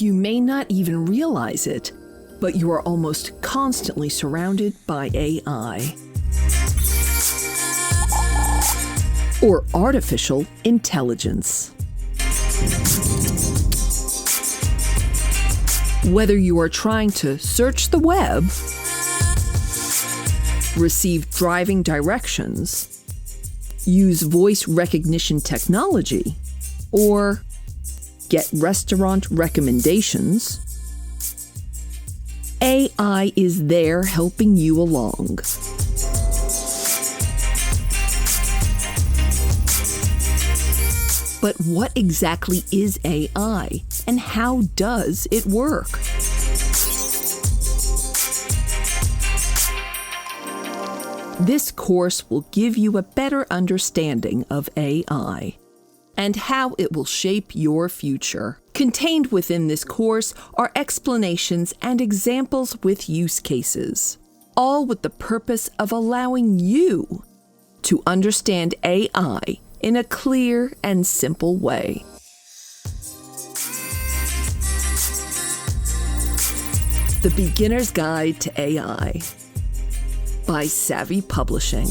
You may not even realize it, but you are almost constantly surrounded by AI. Or artificial intelligence. Whether you are trying to search the web, receive driving directions, use voice recognition technology, or get restaurant recommendations, AI is there helping you along. But what exactly is AI, and how does it work? This course will give you a better understanding of AI and how it will shape your future. Contained within this course are explanations and examples with use cases, all with the purpose of allowing you to understand AI in a clear and simple way. The Beginner's Guide to AI by Savvy Publishing.